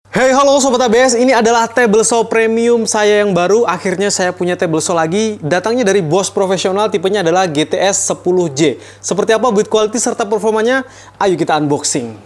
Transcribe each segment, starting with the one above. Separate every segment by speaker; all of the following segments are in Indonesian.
Speaker 1: Hey, halo Sobat ABS, ini adalah table saw premium saya yang baru. Akhirnya saya punya table saw lagi. Datangnya dari Bosch Profesional, tipenya adalah GTS 10J. Seperti apa build quality serta performanya? Ayo kita unboxing.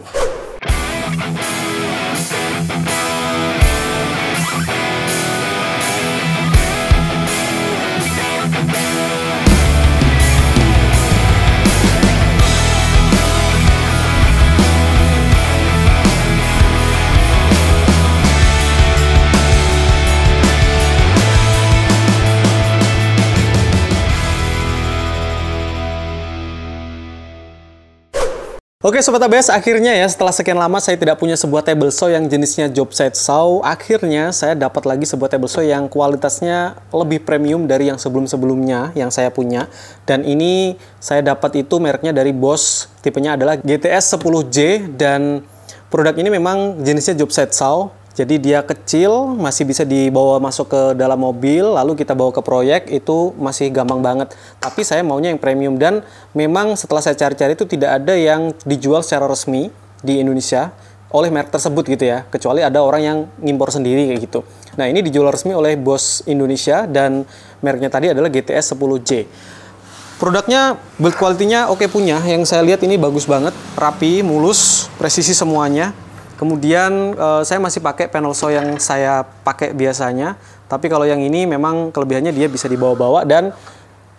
Speaker 1: Oke Sobat ABS, akhirnya ya setelah sekian lama saya tidak punya sebuah table saw yang jenisnya job site saw. Akhirnya saya dapat lagi sebuah table saw yang kualitasnya lebih premium dari yang sebelum-sebelumnya yang saya punya. Dan ini saya dapat itu mereknya dari Bosch, tipenya adalah GTS 10J. Dan produk ini memang jenisnya job site saw. Jadi dia kecil, masih bisa dibawa masuk ke dalam mobil, lalu kita bawa ke proyek, itu masih gampang banget. Tapi saya maunya yang premium, dan memang setelah saya cari-cari itu tidak ada yang dijual secara resmi di Indonesia oleh merek tersebut gitu ya. Kecuali ada orang yang ngimpor sendiri kayak gitu. Nah ini dijual resmi oleh Bosch Indonesia dan mereknya tadi adalah GTS 10J. Produknya, build quality-nya oke punya. Yang saya lihat ini bagus banget, rapi, mulus, presisi semuanya. Kemudian saya masih pakai panel saw yang saya pakai biasanya, tapi kalau yang ini memang kelebihannya dia bisa dibawa-bawa. Dan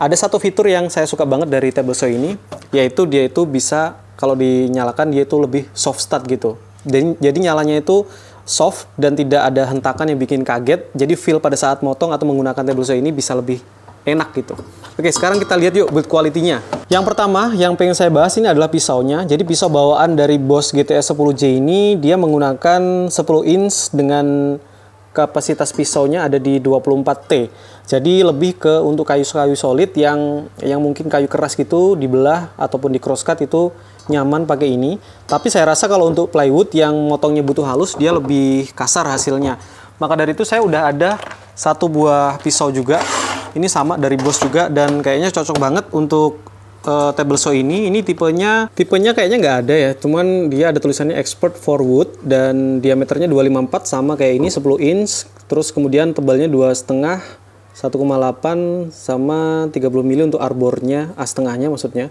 Speaker 1: ada satu fitur yang saya suka banget dari table saw ini, yaitu dia itu bisa kalau dinyalakan dia itu lebih soft start gitu. Jadi nyalanya itu soft dan tidak ada hentakan yang bikin kaget. Jadi feel pada saat motong atau menggunakan table saw ini bisa lebih enak gitu. Oke, sekarang kita lihat yuk build quality-nya. Yang pertama yang pengen saya bahas ini adalah pisaunya. Jadi pisau bawaan dari Bosch GTS 10J ini dia menggunakan 10 inch dengan kapasitas pisaunya ada di 24T. Jadi lebih ke untuk kayu-kayu solid yang mungkin kayu keras gitu dibelah ataupun di cross cut itu nyaman pakai ini. Tapi saya rasa kalau untuk plywood yang motongnya butuh halus dia lebih kasar hasilnya. Maka dari itu saya udah ada satu buah pisau juga. Ini sama dari Bosch juga dan kayaknya cocok banget untuk table saw ini. Ini tipenya kayaknya nggak ada ya, cuman dia ada tulisannya expert for wood dan diameternya 254 sama kayak ini 10 inch. Terus kemudian tebalnya 2,5, 1,8 sama 30 mili untuk arbornya, setengahnya maksudnya.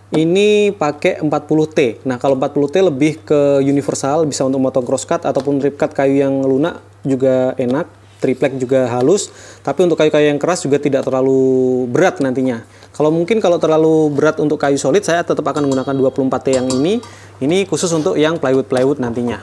Speaker 1: Ini pakai 40T. Nah kalau 40T lebih ke universal, bisa untuk motong cross cut ataupun rip cut kayu yang lunak juga enak. Triplek juga halus, tapi untuk kayu-kayu yang keras juga tidak terlalu berat nantinya. Kalau terlalu berat untuk kayu solid, saya tetap akan menggunakan 24T yang ini. Ini khusus untuk yang plywood nantinya.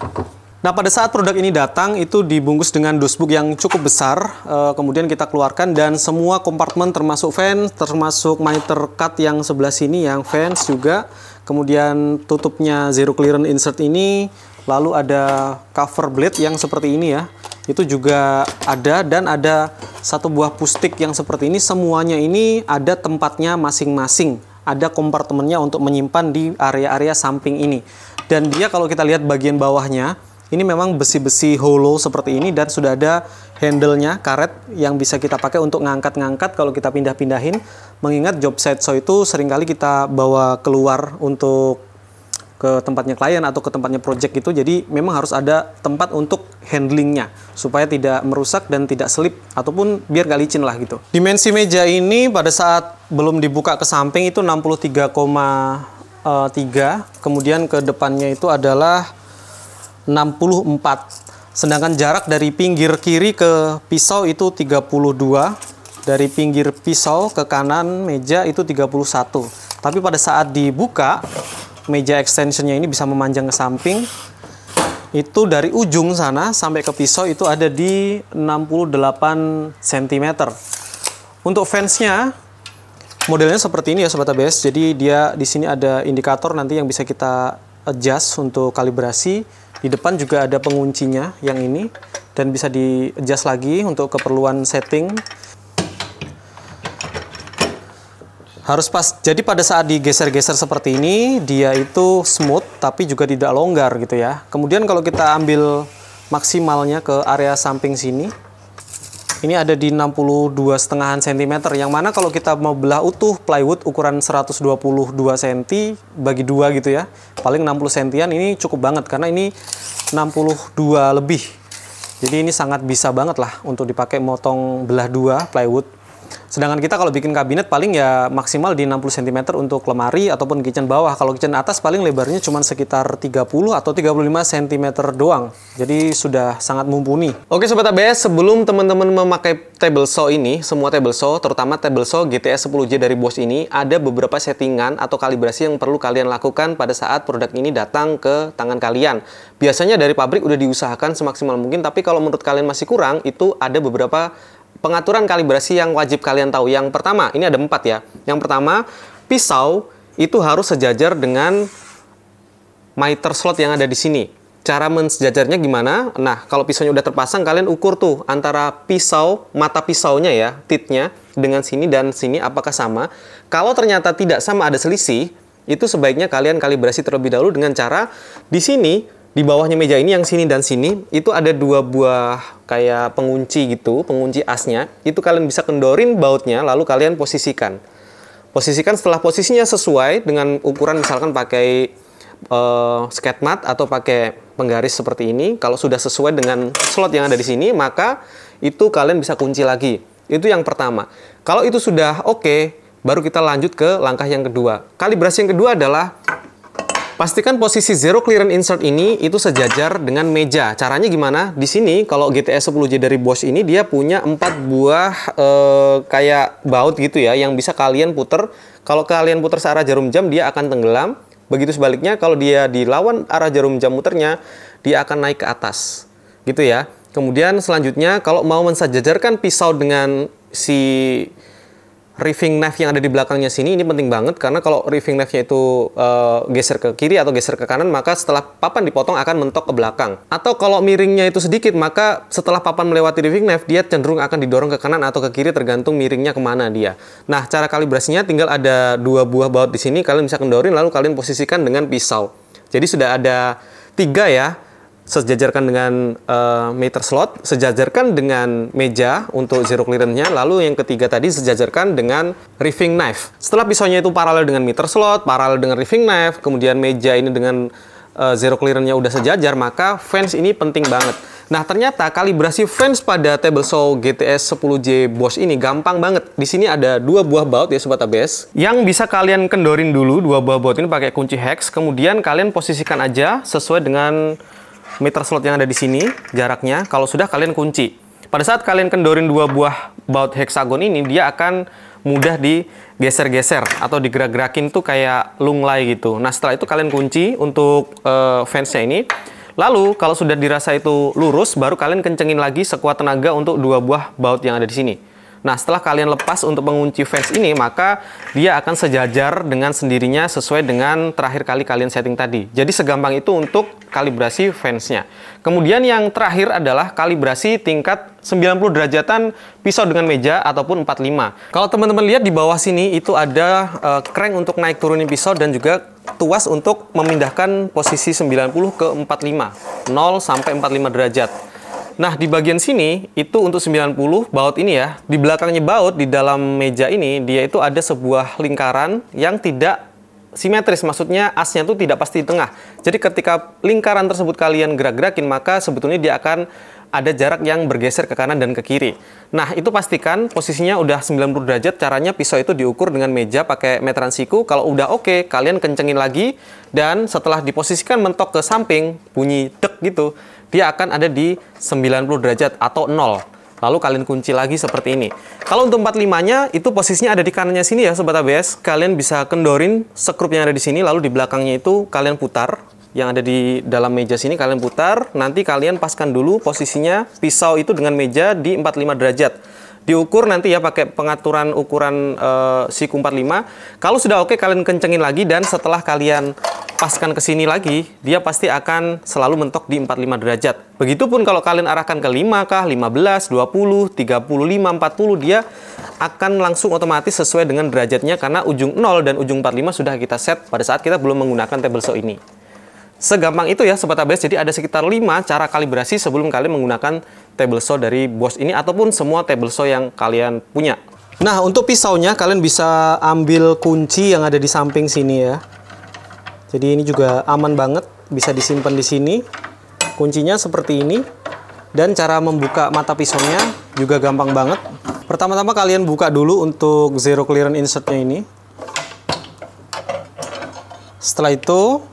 Speaker 1: Nah, pada saat produk ini datang, itu dibungkus dengan dosbook yang cukup besar. Kemudian kita keluarkan dan semua kompartemen termasuk fans, termasuk miter cut yang sebelah sini, yang fans juga. Kemudian tutupnya zero clearance insert ini. Lalu ada cover blade yang seperti ini ya. Itu juga ada, dan ada satu buah pustik yang seperti ini. Semuanya ini ada tempatnya masing-masing, ada kompartemennya untuk menyimpan di area-area samping ini. Dan dia kalau kita lihat bagian bawahnya ini memang besi-besi hollow seperti ini, dan sudah ada handle-nya, karet yang bisa kita pakai untuk ngangkat-ngangkat kalau kita pindah-pindahin. Mengingat job site saw itu seringkali kita bawa keluar untuk ke tempatnya klien atau ke tempatnya project gitu, jadi memang harus ada tempat untuk handlingnya supaya tidak merusak dan tidak selip ataupun biar gak licin lah gitu. Dimensi meja ini pada saat belum dibuka ke samping itu 63,3, kemudian ke depannya itu adalah 64, sedangkan jarak dari pinggir kiri ke pisau itu 32, dari pinggir pisau ke kanan meja itu 31. Tapi pada saat dibuka meja extensionnya ini bisa memanjang ke samping. Itu dari ujung sana sampai ke pisau itu ada di 68 cm. Untuk fansnya modelnya seperti ini ya Sobat ABS. Jadi dia di sini ada indikator nanti yang bisa kita adjust untuk kalibrasi. Di depan juga ada penguncinya yang ini dan bisa di adjust lagi untuk keperluan setting. Harus pas, jadi pada saat digeser-geser seperti ini, dia itu smooth, tapi juga tidak longgar gitu ya. Kemudian kalau kita ambil maksimalnya ke area samping sini, ini ada di 62,5 cm, yang mana kalau kita mau belah utuh plywood ukuran 122 cm bagi 2 gitu ya, paling 60 cm ini cukup banget, karena ini 62 lebih. Jadi ini sangat bisa banget lah untuk dipakai motong belah dua plywood. Sedangkan kita kalau bikin kabinet paling ya maksimal di 60 cm untuk lemari ataupun kitchen bawah. Kalau kitchen atas paling lebarnya cuma sekitar 30 atau 35 cm doang. Jadi sudah sangat mumpuni. Oke Sobat ABS, sebelum teman-teman memakai table saw ini, semua table saw, terutama table saw GTS 10J dari Bosch ini, ada beberapa settingan atau kalibrasi yang perlu kalian lakukan pada saat produk ini datang ke tangan kalian. Biasanya dari pabrik udah diusahakan semaksimal mungkin, tapi kalau menurut kalian masih kurang, itu ada beberapa pengaturan kalibrasi yang wajib kalian tahu. Yang pertama, ini ada 4 ya. Yang pertama, pisau itu harus sejajar dengan miter slot yang ada di sini. Cara mensejajarnya gimana? Nah, kalau pisaunya udah terpasang, kalian ukur tuh antara pisau, mata pisaunya ya, titnya, dengan sini dan sini apakah sama. Kalau ternyata tidak sama, ada selisih, itu sebaiknya kalian kalibrasi terlebih dahulu dengan cara di sini, di bawahnya meja ini, yang sini dan sini, itu ada 2 buah kayak pengunci gitu, pengunci asnya. Itu kalian bisa kendorin bautnya, lalu kalian posisikan. Posisikan setelah posisinya sesuai dengan ukuran, misalkan pakai skate mat atau pakai penggaris seperti ini. Kalau sudah sesuai dengan slot yang ada di sini, maka itu kalian bisa kunci lagi. Itu yang pertama. Kalau itu sudah oke, baru kita lanjut ke langkah yang kedua. Kalibrasi yang kedua adalah pastikan posisi zero clearance insert ini itu sejajar dengan meja. Caranya gimana? Di sini kalau GTS 10J dari Bosch ini dia punya 4 buah kayak baut gitu ya, yang bisa kalian puter. Kalau kalian puter searah jarum jam, dia akan tenggelam. Begitu sebaliknya, kalau dia dilawan arah jarum jam muternya, dia akan naik ke atas. Gitu ya. Kemudian selanjutnya, kalau mau mensejajarkan pisau dengan si reeving knife yang ada di belakangnya sini, ini penting banget karena kalau reeving knife-nya itu geser ke kiri atau geser ke kanan, maka setelah papan dipotong akan mentok ke belakang. Atau kalau miringnya itu sedikit, maka setelah papan melewati reeving knife, dia cenderung akan didorong ke kanan atau ke kiri tergantung miringnya kemana dia. Nah, cara kalibrasinya tinggal ada 2 buah baut di sini, kalian bisa kendorin lalu kalian posisikan dengan pisau. Jadi sudah ada 3 ya. Sejajarkan dengan meter slot, sejajarkan dengan meja untuk zero clearance-nya, lalu yang ketiga tadi sejajarkan dengan reeving knife. Setelah pisaunya itu paralel dengan meter slot, paralel dengan reeving knife, kemudian meja ini dengan zero clearance-nya udah sejajar, maka fence ini penting banget. Nah, ternyata kalibrasi fence pada table saw GTS 10J Bosch ini gampang banget. Di sini ada 2 buah baut ya Sobat ABS, yang bisa kalian kendorin dulu. 2 buah baut ini pakai kunci hex, kemudian kalian posisikan aja sesuai dengan meter slot yang ada di sini, jaraknya. Kalau sudah, kalian kunci. Pada saat kalian kendorin 2 buah baut heksagon ini, dia akan mudah digeser-geser atau digerak-gerakin tuh kayak lunglai gitu. Nah, setelah itu kalian kunci untuk fence-nya ini. Lalu, kalau sudah dirasa itu lurus, baru kalian kencengin lagi sekuat tenaga untuk 2 buah baut yang ada di sini. Nah, setelah kalian lepas untuk mengunci fence ini, maka dia akan sejajar dengan sendirinya sesuai dengan terakhir kali kalian setting tadi. Jadi segampang itu untuk kalibrasi fence-nya. Kemudian yang terakhir adalah kalibrasi tingkat 90 derajatan pisau dengan meja ataupun 45. Kalau teman-teman lihat di bawah sini itu ada crank untuk naik turunin pisau dan juga tuas untuk memindahkan posisi 90 ke 45. 0 sampai 45 derajat. Nah, di bagian sini, itu untuk 90 baut ini ya, di belakangnya baut, di dalam meja ini, dia itu ada sebuah lingkaran yang tidak simetris, maksudnya asnya itu tidak pasti di tengah. Jadi ketika lingkaran tersebut kalian gerak-gerakin, maka sebetulnya dia akan ada jarak yang bergeser ke kanan dan ke kiri. Nah, itu pastikan posisinya udah 90 derajat, caranya pisau itu diukur dengan meja pakai meteran siku. Kalau udah oke, kalian kencengin lagi, dan setelah diposisikan mentok ke samping, bunyi dek gitu, dia akan ada di 90 derajat atau 0. Lalu kalian kunci lagi seperti ini. Kalau untuk 45-nya, itu posisinya ada di kanannya sini ya Sobat ABS. Kalian bisa kendorin sekrup yang ada di sini, lalu di belakangnya itu kalian putar. Yang ada di dalam meja sini kalian putar. Nanti kalian paskan dulu posisinya pisau itu dengan meja di 45 derajat. Diukur nanti ya pakai pengaturan ukuran siku 45. Kalau sudah oke, kalian kencengin lagi, dan setelah kalian paskan ke sini lagi, dia pasti akan selalu mentok di 45 derajat. Begitupun kalau kalian arahkan ke 5 kah, 15, 20, 35, 40, dia akan langsung otomatis sesuai dengan derajatnya karena ujung 0 dan ujung 45 sudah kita set pada saat kita belum menggunakan table saw ini. Segampang itu ya Sobat ABS, jadi ada sekitar 5 cara kalibrasi sebelum kalian menggunakan table saw dari Bosch ini ataupun semua table saw yang kalian punya. Nah, untuk pisaunya kalian bisa ambil kunci yang ada di samping sini ya. Jadi ini juga aman banget, bisa disimpan di sini. Kuncinya seperti ini. Dan cara membuka mata pisaunya juga gampang banget. Pertama-tama kalian buka dulu untuk zero clearance insertnya ini. Setelah itu,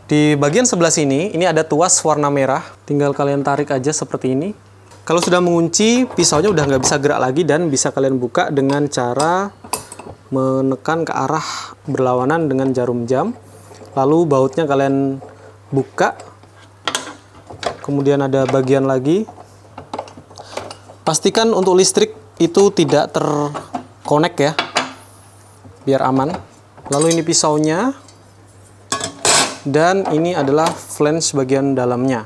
Speaker 1: di bagian sebelah sini, ini ada tuas warna merah. Tinggal kalian tarik aja seperti ini. Kalau sudah mengunci, pisaunya udah nggak bisa gerak lagi dan bisa kalian buka dengan cara menekan ke arah berlawanan dengan jarum jam. Lalu bautnya kalian buka. Kemudian ada bagian lagi. Pastikan untuk listrik itu tidak terkonek ya, biar aman. Lalu ini pisaunya. Dan ini adalah flange bagian dalamnya.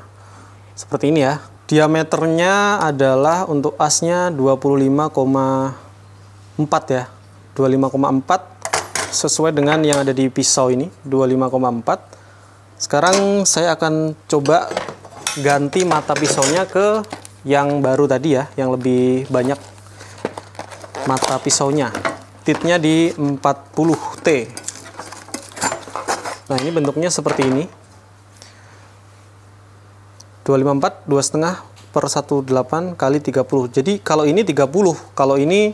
Speaker 1: Seperti ini ya. Diameternya adalah untuk asnya 25,4 ya. 25,4 sesuai dengan yang ada di pisau ini, 25,4. Sekarang saya akan coba ganti mata pisaunya ke yang baru tadi ya, yang lebih banyak mata pisaunya. Titnya di 40T. Nah, ini bentuknya seperti ini. 254, 2,5 per 18 kali 30. Jadi kalau ini 30, kalau ini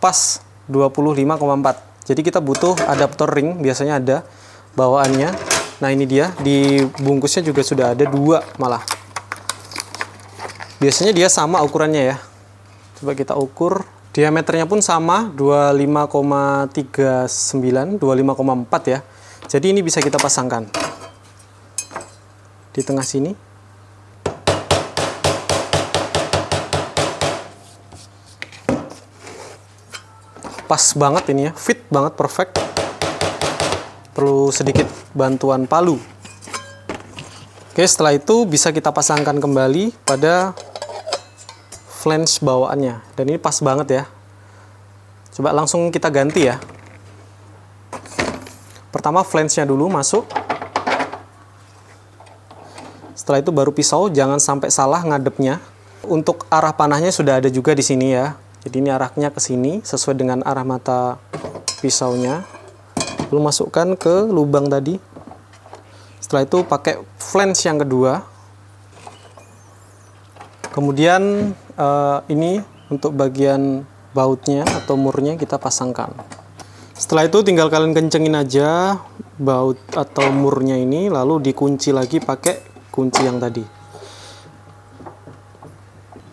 Speaker 1: pas 25,4. Jadi kita butuh adaptor ring, biasanya ada bawaannya. Nah, ini dia, di bungkusnya juga sudah ada 2 malah. Biasanya dia sama ukurannya ya. Coba kita ukur. Diameternya pun sama, 25,39, 25,4 ya. Jadi ini bisa kita pasangkan di tengah sini. Pas banget ini ya, fit banget, perfect. Perlu sedikit bantuan palu. Oke, setelah itu bisa kita pasangkan kembali pada flange bawaannya. Dan ini pas banget ya. Coba langsung kita ganti ya. Pertama flange-nya dulu masuk. Setelah itu baru pisau, jangan sampai salah ngadepnya. Untuk arah panahnya sudah ada juga di sini ya. Jadi ini arahnya ke sini sesuai dengan arah mata pisaunya. Lalu masukkan ke lubang tadi. Setelah itu pakai flange yang kedua. Kemudian ini untuk bagian bautnya atau murnya kita pasangkan. Setelah itu tinggal kalian kencengin aja baut atau murnya ini, lalu dikunci lagi pakai kunci yang tadi.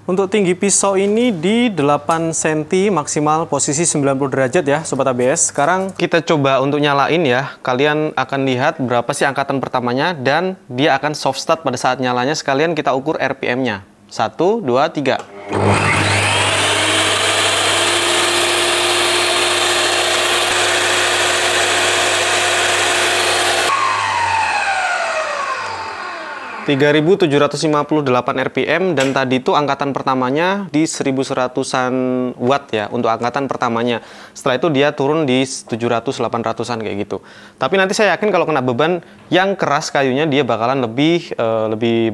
Speaker 1: Untuk tinggi pisau ini di 8 cm maksimal posisi 90 derajat ya Sobat ABS. Sekarang kita coba untuk nyalain ya. Kalian akan lihat berapa sih angkatan pertamanya dan dia akan soft start pada saat nyalanya. Sekalian kita ukur RPM-nya. 1, 2, 3. 3758 RPM dan tadi itu angkatan pertamanya di 1100-an watt ya untuk angkatan pertamanya. Setelah itu dia turun di 700-800-an kayak gitu. Tapi nanti saya yakin kalau kena beban yang keras kayunya dia bakalan lebih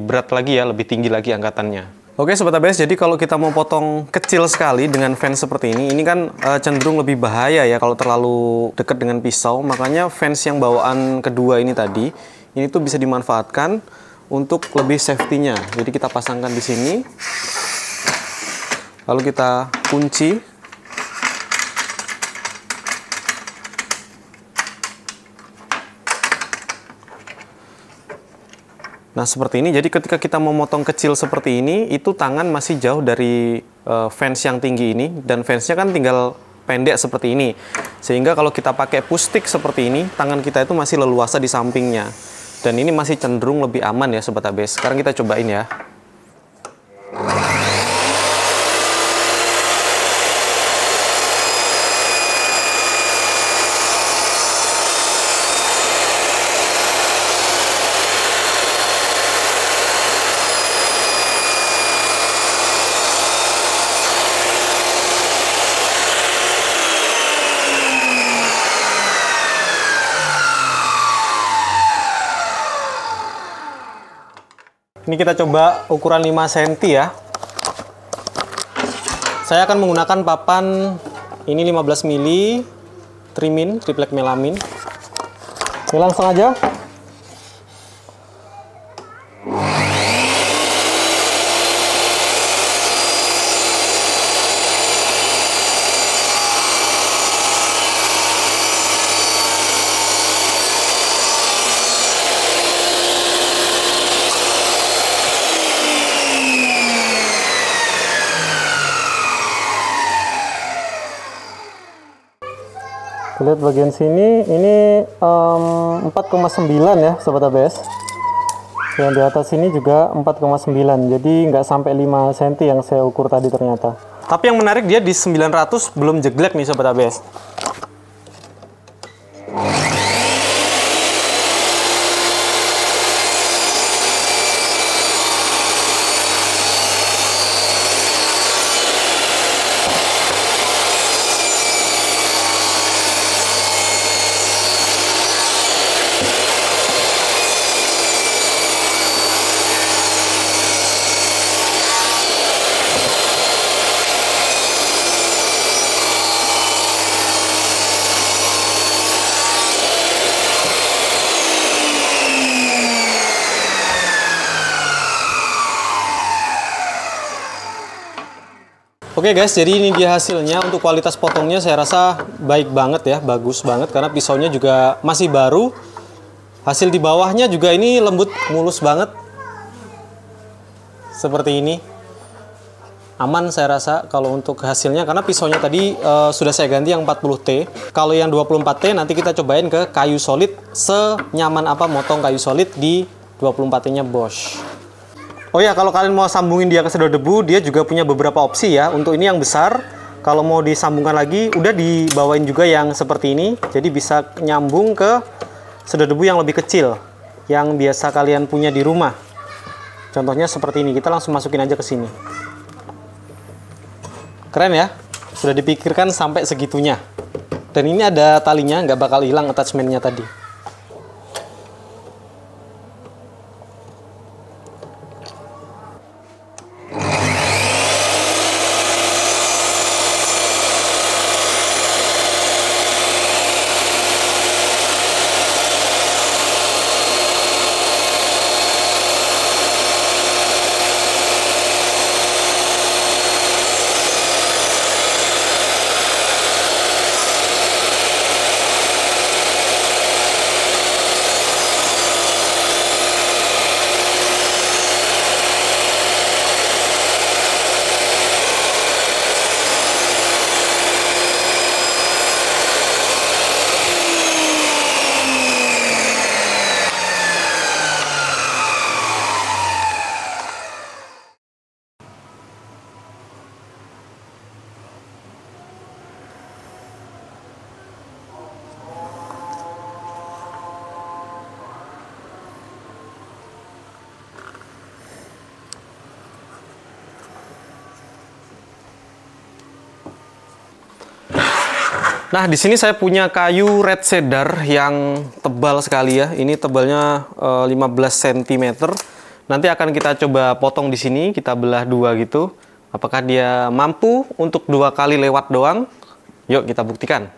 Speaker 1: berat lagi ya, lebih tinggi lagi angkatannya. Oke Sobat ABS, jadi kalau kita mau potong kecil sekali dengan fans seperti ini kan cenderung lebih bahaya ya kalau terlalu dekat dengan pisau. Makanya fans yang bawaan kedua ini tadi, ini tuh bisa dimanfaatkan untuk lebih safety-nya. Jadi kita pasangkan di sini, lalu kita kunci. Nah seperti ini. Jadi ketika kita memotong kecil seperti ini, itu tangan masih jauh dari fans yang tinggi ini, dan fansnya kan tinggal pendek seperti ini. Sehingga kalau kita pakai push stick seperti ini, tangan kita itu masih leluasa di sampingnya. Dan ini masih cenderung lebih aman ya Sobat ABS. Sekarang kita cobain ya. Ini kita coba ukuran 5 cm ya. Saya akan menggunakan papan ini 15 mili trimin, triplek melamin. Ini langsung aja. Lihat bagian sini, ini 4,9 ya Sobat ABS. Yang di atas ini juga 4,9, jadi nggak sampai 5 cm yang saya ukur tadi ternyata. Tapi yang menarik dia di 900 belum jeglek nih Sobat ABS. Oke guys, jadi ini dia hasilnya. Untuk kualitas potongnya saya rasa baik banget ya, bagus banget karena pisaunya juga masih baru. Hasil di bawahnya juga ini lembut, mulus banget. Seperti ini. Aman saya rasa kalau untuk hasilnya karena pisaunya tadi sudah saya ganti yang 40T. Kalau yang 24T nanti kita cobain ke kayu solid, senyaman apa motong kayu solid di 24T-nya Bosch. Oh ya, kalau kalian mau sambungin dia ke sedot debu, dia juga punya beberapa opsi ya. Untuk ini yang besar, kalau mau disambungkan lagi, udah dibawain juga yang seperti ini. Jadi bisa nyambung ke sedot debu yang lebih kecil, yang biasa kalian punya di rumah. Contohnya seperti ini, kita langsung masukin aja ke sini. Keren ya, sudah dipikirkan sampai segitunya. Dan ini ada talinya, nggak bakal hilang attachmentnya tadi. Nah, di sini saya punya kayu red cedar yang tebal sekali ya. Ini tebalnya 15 cm. Nanti akan kita coba potong di sini, kita belah dua gitu. Apakah dia mampu untuk 2 kali lewat doang? Yuk kita buktikan.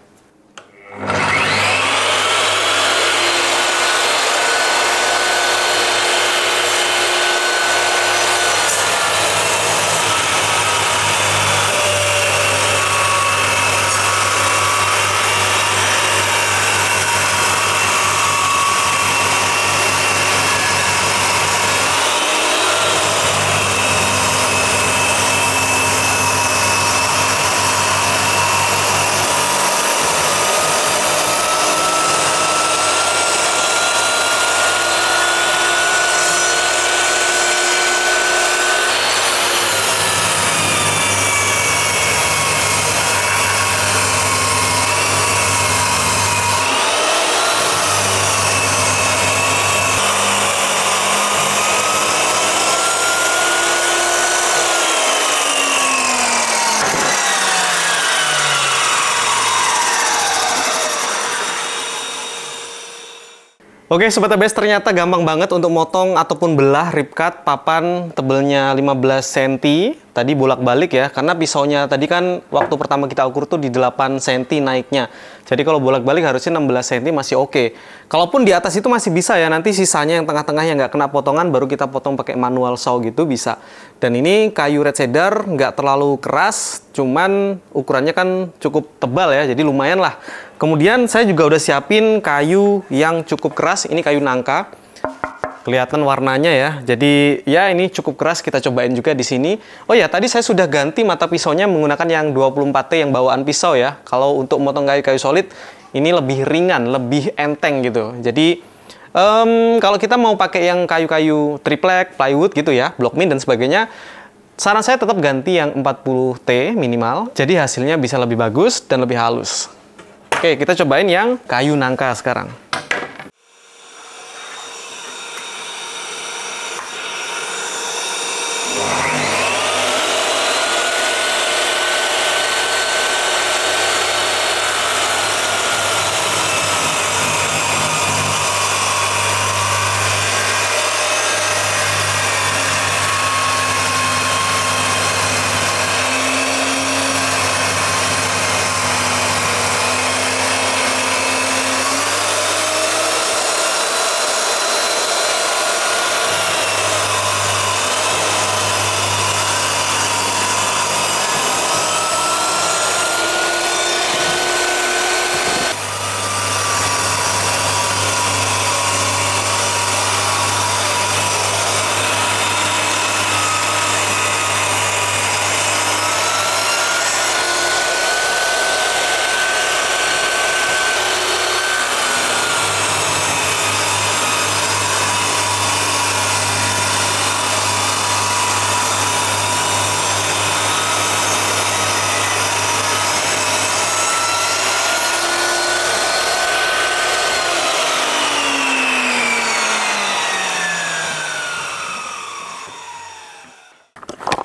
Speaker 1: Oke Sobat ABS, ternyata gampang banget untuk motong ataupun belah ripcut papan tebelnya 15 cm. Tadi bolak-balik ya, karena pisaunya tadi kan waktu pertama kita ukur tuh di 8 cm naiknya. Jadi kalau bolak-balik harusnya 16 cm masih oke. Kalaupun di atas itu masih bisa ya, nanti sisanya yang tengah-tengah yang nggak kena potongan baru kita potong pakai manual saw gitu bisa. Dan ini kayu red cedar, nggak terlalu keras, cuman ukurannya kan cukup tebal ya, jadi lumayan lah. Kemudian saya juga udah siapin kayu yang cukup keras, ini kayu nangka. Kelihatan warnanya ya. Jadi ya ini cukup keras, kita cobain juga di sini. Oh ya, tadi saya sudah ganti mata pisaunya menggunakan yang 24T yang bawaan pisau ya. Kalau untuk motong kayu solid ini lebih ringan, lebih enteng gitu. Jadi kalau kita mau pakai yang kayu-kayu triplek, plywood gitu ya, block mint dan sebagainya, saran saya tetap ganti yang 40T minimal. Jadi hasilnya bisa lebih bagus dan lebih halus. Oke, kita cobain yang kayu nangka sekarang.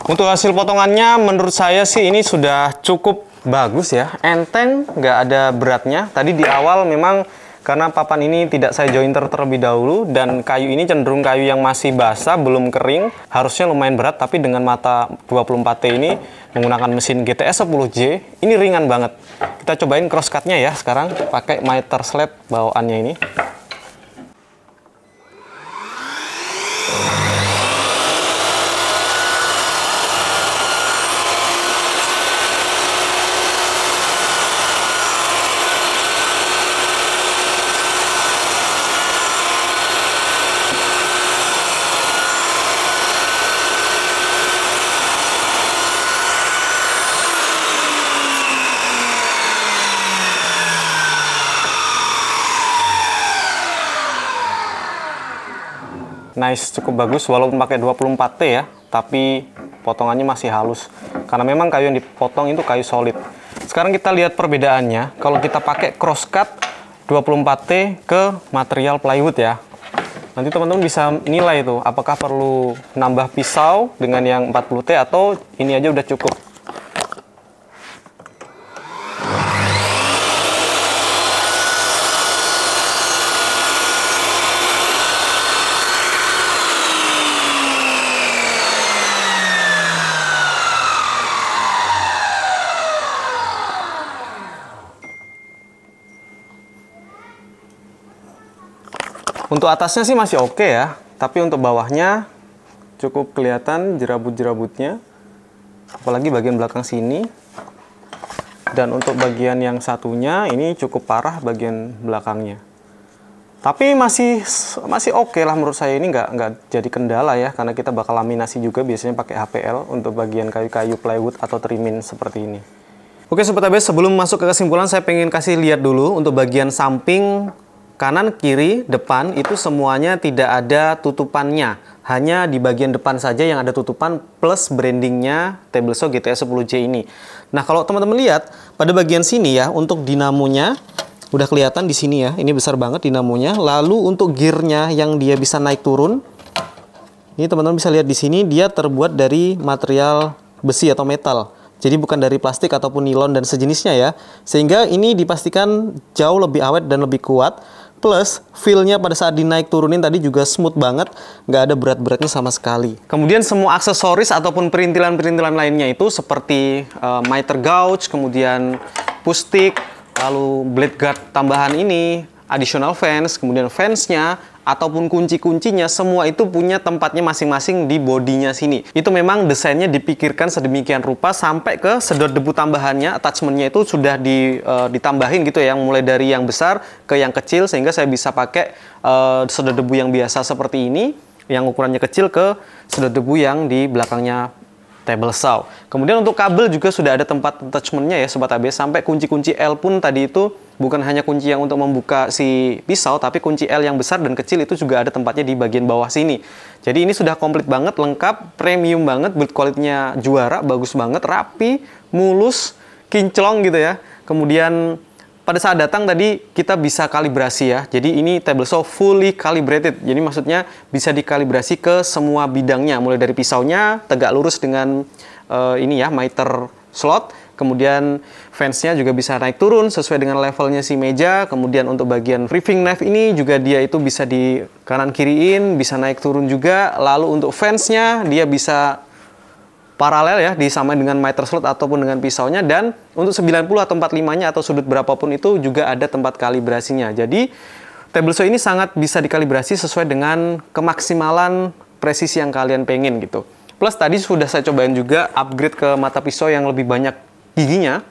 Speaker 1: Untuk hasil potongannya menurut saya sih ini sudah cukup bagus ya, enteng, nggak ada beratnya. Tadi di awal memang karena papan ini tidak saya jointer terlebih dahulu dan kayu ini cenderung kayu yang masih basah, belum kering, harusnya lumayan berat, tapi dengan mata 24T ini menggunakan mesin GTS 10J, ini ringan banget. Kita cobain crosscutnya ya sekarang, pakai miter sled bawaannya ini. Nice, cukup bagus walaupun pakai 24T ya, tapi potongannya masih halus. Karena memang kayu yang dipotong itu kayu solid. Sekarang kita lihat perbedaannya, kalau kita pakai crosscut 24T ke material plywood ya. Nanti teman-teman bisa nilai itu, apakah perlu nambah pisau dengan yang 40T atau ini aja udah cukup. Untuk atasnya sih masih oke ya, tapi untuk bawahnya cukup kelihatan jerabut-jerabutnya, apalagi bagian belakang sini. Dan untuk bagian yang satunya ini cukup parah bagian belakangnya. Tapi masih oke lah menurut saya, ini nggak jadi kendala ya, karena kita bakal laminasi juga biasanya pakai HPL untuk bagian kayu-kayu plywood atau trimin seperti ini. Oke Sobat ABS, sebelum masuk ke kesimpulan saya pengen kasih lihat dulu untuk bagian samping, kanan, kiri, depan itu semuanya tidak ada tutupannya. Hanya di bagian depan saja yang ada tutupan plus brandingnya Table Saw GTS 10J ini. Nah kalau teman-teman lihat pada bagian sini ya, untuk dinamonya udah kelihatan di sini ya. Ini besar banget dinamonya. Lalu untuk gearnya yang dia bisa naik turun, ini teman-teman bisa lihat di sini dia terbuat dari material besi atau metal. Jadi bukan dari plastik ataupun nilon dan sejenisnya ya. Sehingga ini dipastikan jauh lebih awet dan lebih kuat. Plus, feel-nya pada saat dinaik turunin tadi juga smooth banget, nggak ada berat-beratnya sama sekali. Kemudian semua aksesoris ataupun perintilan-perintilan lainnya itu seperti miter gouge, kemudian push stick, lalu blade guard tambahan ini, additional fans, kemudian fansnya, ataupun kunci-kuncinya, semua itu punya tempatnya masing-masing di bodinya sini. Itu memang desainnya dipikirkan sedemikian rupa sampai ke sedot debu tambahannya, attachmentnya itu sudah ditambahin gitu ya, yang mulai dari yang besar ke yang kecil, sehingga saya bisa pakai sedot debu yang biasa seperti ini, yang ukurannya kecil, ke sedot debu yang di belakangnya table saw. Kemudian untuk kabel juga sudah ada tempat attachment-nya ya Sobat ABS, sampai kunci-kunci L pun tadi itu bukan hanya kunci yang untuk membuka si pisau, tapi kunci L yang besar dan kecil itu juga ada tempatnya di bagian bawah sini. Jadi ini sudah komplit banget, lengkap, premium banget, build quality-nya juara, bagus banget, rapi, mulus, kinclong gitu ya. Kemudian pada saat datang tadi kita bisa kalibrasi ya. Jadi ini table saw fully calibrated. Jadi maksudnya bisa dikalibrasi ke semua bidangnya, mulai dari pisaunya tegak lurus dengan ini ya, miter slot. Kemudian fansnya juga bisa naik turun sesuai dengan levelnya si meja. Kemudian untuk bagian reeving knife ini juga dia itu bisa di kanan kiriin, bisa naik turun juga. Lalu untuk fansnya dia bisa paralel ya, disamain dengan miter slot ataupun dengan pisaunya, dan untuk 90 atau 45-nya atau sudut berapapun itu juga ada tempat kalibrasinya. Jadi table saw ini sangat bisa dikalibrasi sesuai dengan kemaksimalan presisi yang kalian pengen gitu. Plus tadi sudah saya cobain juga upgrade ke mata pisau yang lebih banyak giginya.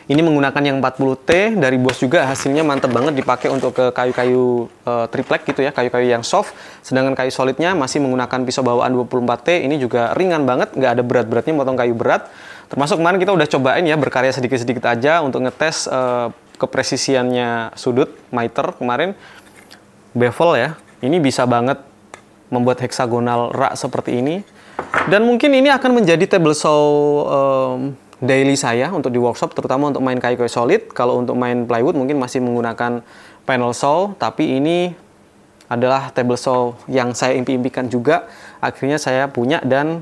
Speaker 1: Ini menggunakan yang 40T dari Bosch juga, hasilnya mantep banget dipakai untuk ke kayu-kayu triplek gitu ya, kayu-kayu yang soft. Sedangkan kayu solidnya masih menggunakan pisau bawaan 24T, ini juga ringan banget, nggak ada berat-beratnya motong kayu berat. Termasuk kemarin kita udah cobain ya, berkarya sedikit-sedikit aja untuk ngetes kepresisiannya sudut miter kemarin. Bevel ya, ini bisa banget membuat heksagonal rak seperti ini. Dan mungkin ini akan menjadi table saw daily saya untuk di workshop, terutama untuk main kayu-kayu solid. Kalau untuk main plywood mungkin masih menggunakan panel saw, tapi ini adalah table saw yang saya impi-impikan juga. Akhirnya saya punya dan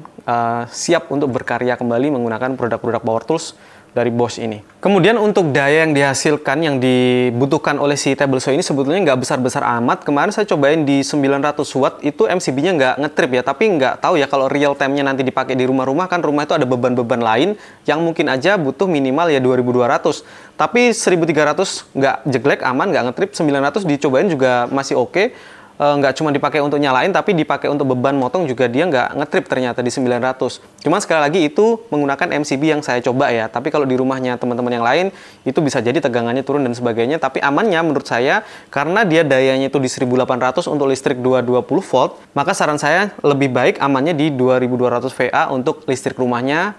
Speaker 1: siap untuk berkarya kembali menggunakan produk-produk power tools dari Bosch ini. Kemudian untuk daya yang dihasilkan, yang dibutuhkan oleh si table saw ini sebetulnya nggak besar-besar amat. Kemarin saya cobain di 900 watt, itu MCB-nya nggak ngetrip ya, tapi nggak tahu ya kalau real time-nya nanti dipakai di rumah-rumah, kan rumah itu ada beban-beban lain yang mungkin aja butuh minimal ya 2200. Tapi 1300 nggak jeglek, aman, nggak ngetrip. 900 dicobain juga masih oke. Nggak cuma dipakai untuk nyalain, tapi dipakai untuk beban motong juga dia nggak ngetrip ternyata di 900. Cuman sekali lagi itu menggunakan MCB yang saya coba ya, tapi kalau di rumahnya teman-teman yang lain itu bisa jadi tegangannya turun dan sebagainya. Tapi amannya menurut saya, karena dia dayanya itu di 1800 untuk listrik 220 volt, maka saran saya lebih baik amannya di 2200 VA untuk listrik rumahnya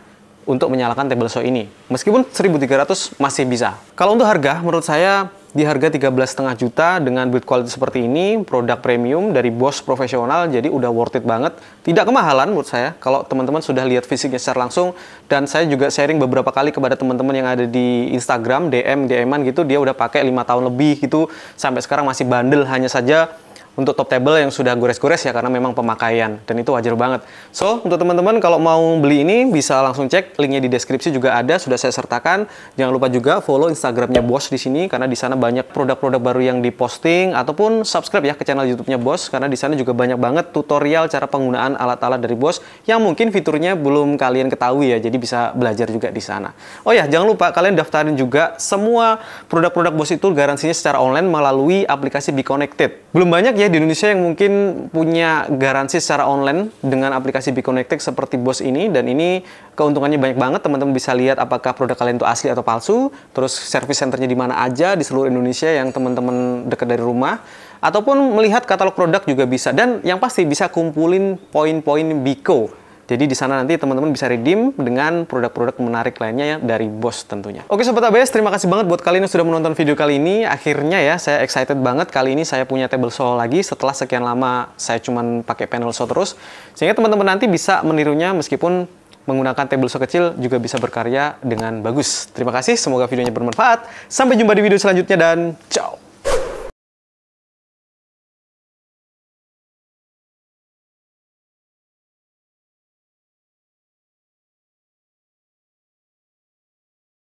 Speaker 1: untuk menyalakan table saw ini. Meskipun 1300 masih bisa. Kalau untuk harga, menurut saya di harga 13,5 juta dengan build quality seperti ini, produk premium dari Bosch profesional, jadi udah worth it banget. Tidak kemahalan menurut saya, kalau teman-teman sudah lihat fisiknya secara langsung. Dan saya juga sharing beberapa kali kepada teman-teman yang ada di Instagram, DM-an gitu, dia udah pakai 5 tahun lebih gitu, sampai sekarang masih bandel, hanya saja untuk top table yang sudah gores-gores ya, karena memang pemakaian, dan itu wajar banget. So, untuk teman-teman kalau mau beli ini bisa langsung cek, linknya di deskripsi juga ada, sudah saya sertakan. Jangan lupa juga follow Instagramnya Bosch di sini, karena di sana banyak produk-produk baru yang diposting, ataupun subscribe ya ke channel YouTube-nya Bosch, karena di sana juga banyak banget tutorial cara penggunaan alat-alat dari Bosch yang mungkin fiturnya belum kalian ketahui ya, jadi bisa belajar juga di sana. Oh ya, jangan lupa kalian daftarin juga semua produk-produk Bosch itu garansinya secara online melalui aplikasi Be Connected. Belum banyak ya di Indonesia yang mungkin punya garansi secara online dengan aplikasi Be Connected seperti Bosch ini, dan ini keuntungannya banyak banget. Teman-teman bisa lihat apakah produk kalian itu asli atau palsu, terus service centernya di mana aja di seluruh Indonesia yang teman-teman dekat dari rumah, ataupun melihat katalog produk juga bisa, dan yang pasti bisa kumpulin poin-poin Biko. Jadi di sana nanti teman-teman bisa redeem dengan produk-produk menarik lainnya ya dari Bosch tentunya. Oke Sobat ABS, terima kasih banget buat kalian yang sudah menonton video kali ini. Akhirnya ya, saya excited banget. Kali ini saya punya table saw lagi setelah sekian lama saya cuman pakai panel saw terus. Sehingga teman-teman nanti bisa menirunya meskipun menggunakan table saw kecil juga bisa berkarya dengan bagus. Terima kasih, semoga videonya bermanfaat. Sampai jumpa di video selanjutnya dan ciao!